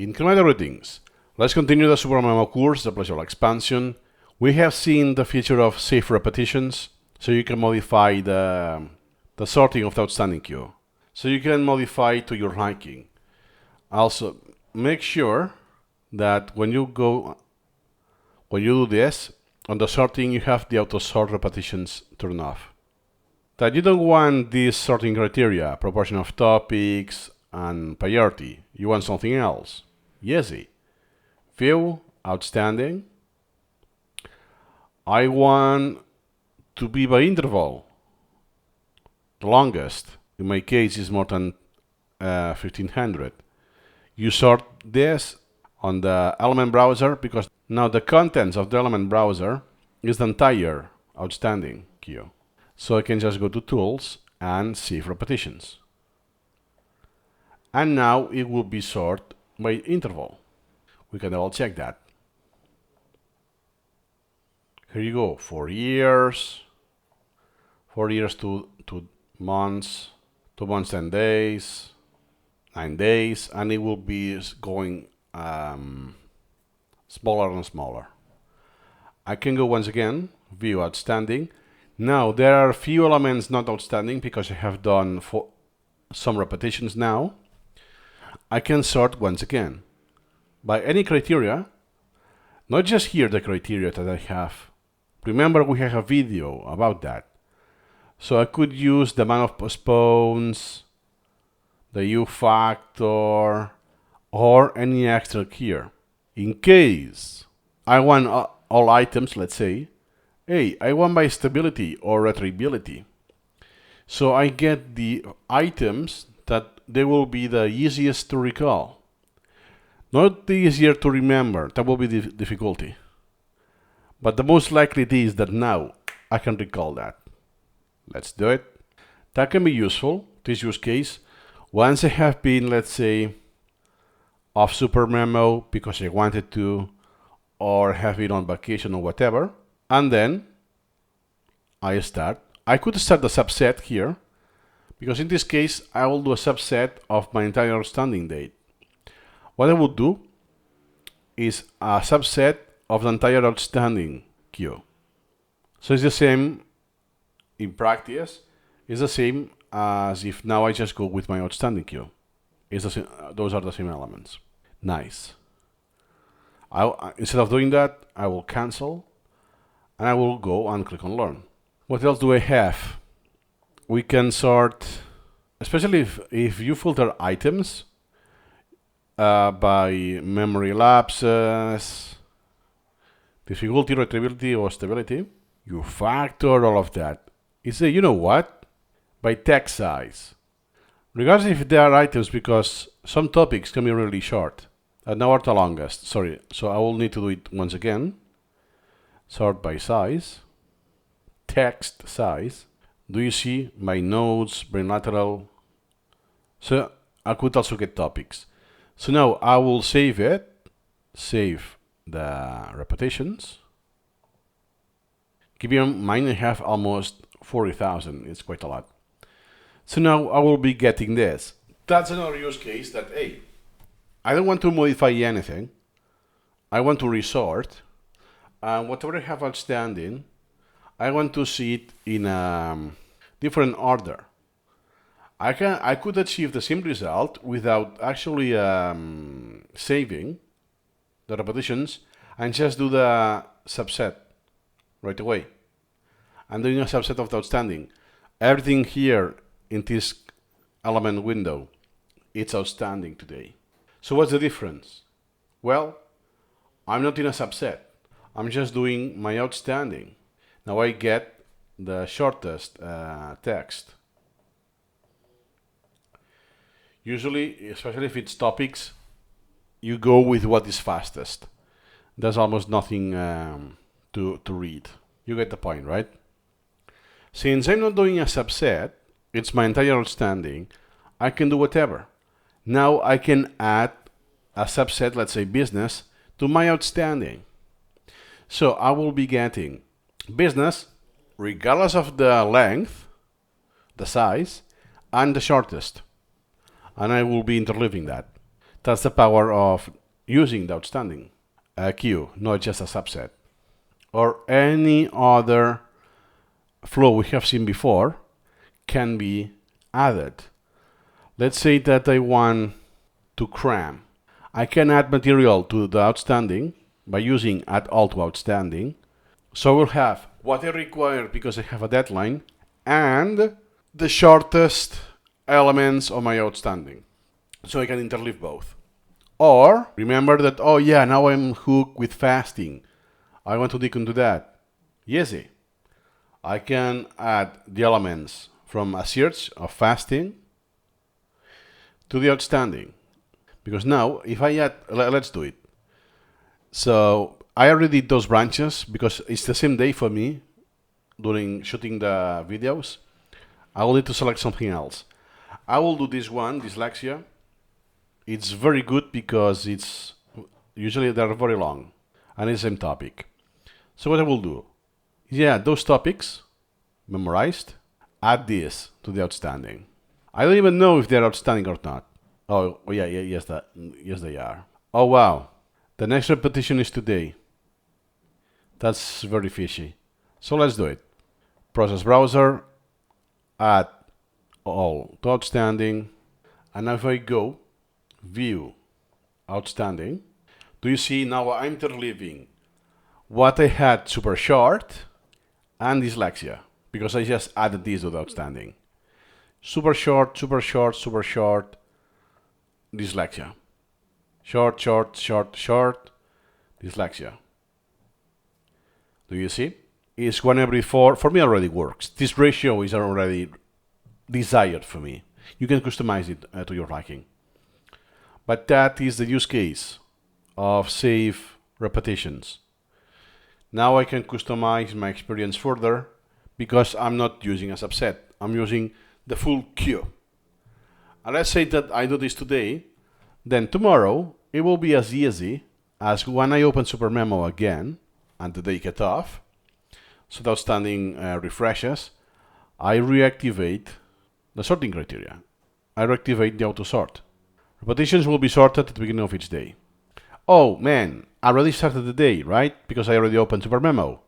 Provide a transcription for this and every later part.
Incremental routines. Let's continue the Supermemo course, the pleasurable expansion. We have seen the feature of safe repetitions, so you can modify the sorting of the outstanding queue. So you can modify to your liking. Also, make sure that when you do this, on the sorting you have the auto sort repetitions turned off. That you don't want this sorting criteria, proportion of topics and priority. You want something else. Easy. View, outstanding. I want to be by interval. The longest, in my case, is more than 1500. You sort this on the element browser because now the contents of the element browser is the entire outstanding queue. So I can just go to tools and save repetitions. And now it will be sorted by interval. We can double check that. Here you go, 4 years, 4 years to 2 months, 2 months 10 days, 9 days, and it will be going smaller and smaller. I can go once again, view outstanding. Now there are a few elements not outstanding because I have done some repetitions now. I can sort once again by any criteria, not just here the criteria that I have. Remember, we have a video about that. So I could use the amount of postpones, the U factor, or any extra here. In case I want all items, let's say, hey, I want by stability or retrievability. So I get the items that they will be the easiest to recall. Not the easier to remember, that will be the difficulty. But the most likely it is that now I can recall that. Let's do it. That can be useful, this use case, once I have been, let's say, off Supermemo because I wanted to, or have been on vacation or whatever, and then I start. I could start the subset here, because in this case I will do a subset of my entire outstanding date. What I would do is a subset of the entire outstanding queue. So it's the same in practice, it's the same as if now I just go with my outstanding queue. It's the same, those are the same elements. Nice. Instead of doing that, I will cancel and I will go and click on learn. What else do I have? We can sort, especially if you filter items by memory lapses, difficulty, retrievability, or stability, you factor all of that. You say, you know what? By text size. Regardless if they are items, because some topics can be really short. And now are the longest, sorry. So I will need to do it once again. Sort by size. Text size. Do you see my nodes, brain lateral? So I could also get topics. So now I will save it. Save the repetitions. Keep in mind I have almost 40,000. It's quite a lot. So now I will be getting this. That's another use case that, hey, I don't want to modify anything. I want to resort. And whatever I have outstanding, I want to see it in a different order. I could achieve the same result without actually saving the repetitions and just do the subset right away. I'm doing a subset of the outstanding. Everything here in this element window, it's outstanding today. So what's the difference? Well, I'm not in a subset. I'm just doing my outstanding. Now I get the shortest text. Usually, especially if it's topics, you go with what is fastest. There's almost nothing to read. You get the point, right? Since I'm not doing a subset, it's my entire outstanding, I can do whatever. Now I can add a subset, let's say business, to my outstanding. So I will be getting business, regardless of the length, the size, and the shortest. And I will be interleaving that. That's the power of using the outstanding. A queue, not just a subset. Or any other flow we have seen before can be added. Let's say that I want to cram. I can add material to the outstanding by using add all to outstanding. So we'll have what I require because I have a deadline and the shortest elements of my outstanding. So I can interleave both. Or remember that, oh yeah, now I'm hooked with fasting. I want to dig into that. Easy. I can add the elements from a search of fasting to the outstanding. Because now, if I add, let's do it. So I already did those branches because it's the same day for me during shooting the videos. I will need to select something else. I will do this one, dyslexia. It's very good because it's usually they're very long and it's the same topic. So what I will do, yeah, those topics memorized, add this to the outstanding. I don't even know if they're outstanding or not. Oh yeah, yes they are. Oh wow, the next repetition is today. That's very fishy. So let's do it. Process browser, add all to outstanding, and now if I go view outstanding, do you see now I'm interleaving what I had super short and dyslexia because I just added these to the outstanding. Super short, super short, super short, dyslexia. Short, short, short, short, dyslexia. Do you see? It's 1 every 4. For me already works. This ratio is already desired for me. You can customize it to your liking. But that is the use case of safe repetitions. Now I can customize my experience further because I'm not using a subset. I'm using the full queue. And let's say that I do this today, then tomorrow it will be as easy as when I open Supermemo again and the day cut off, so the outstanding refreshes, I reactivate the sorting criteria. I reactivate the auto sort. Repetitions will be sorted at the beginning of each day. Oh man, I already started the day, right? Because I already opened Supermemo.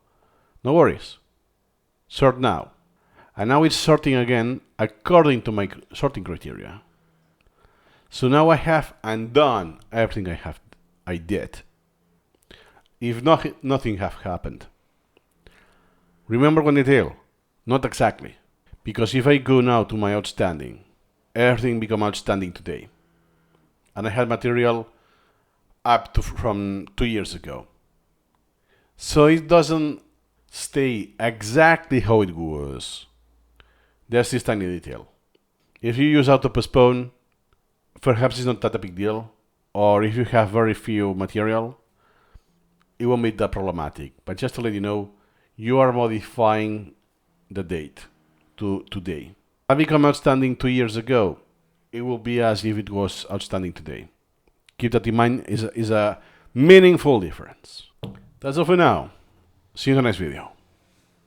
No worries. Sort now. And now it's sorting again according to my sorting criteria. So now I have undone everything I did. If nothing have happened. Remember one detail, not exactly. Because if I go now to my outstanding, everything become outstanding today. And I had material up to from 2 years ago. So it doesn't stay exactly how it was. There's this tiny detail. If you use auto postpone, perhaps it's not that a big deal. Or if you have very few material, it won't be that problematic. But just to let you know, you are modifying the date to today. I become outstanding 2 years ago. It will be as if it was outstanding today. Keep that in mind, is a meaningful difference. That's all for now. See you in the next video.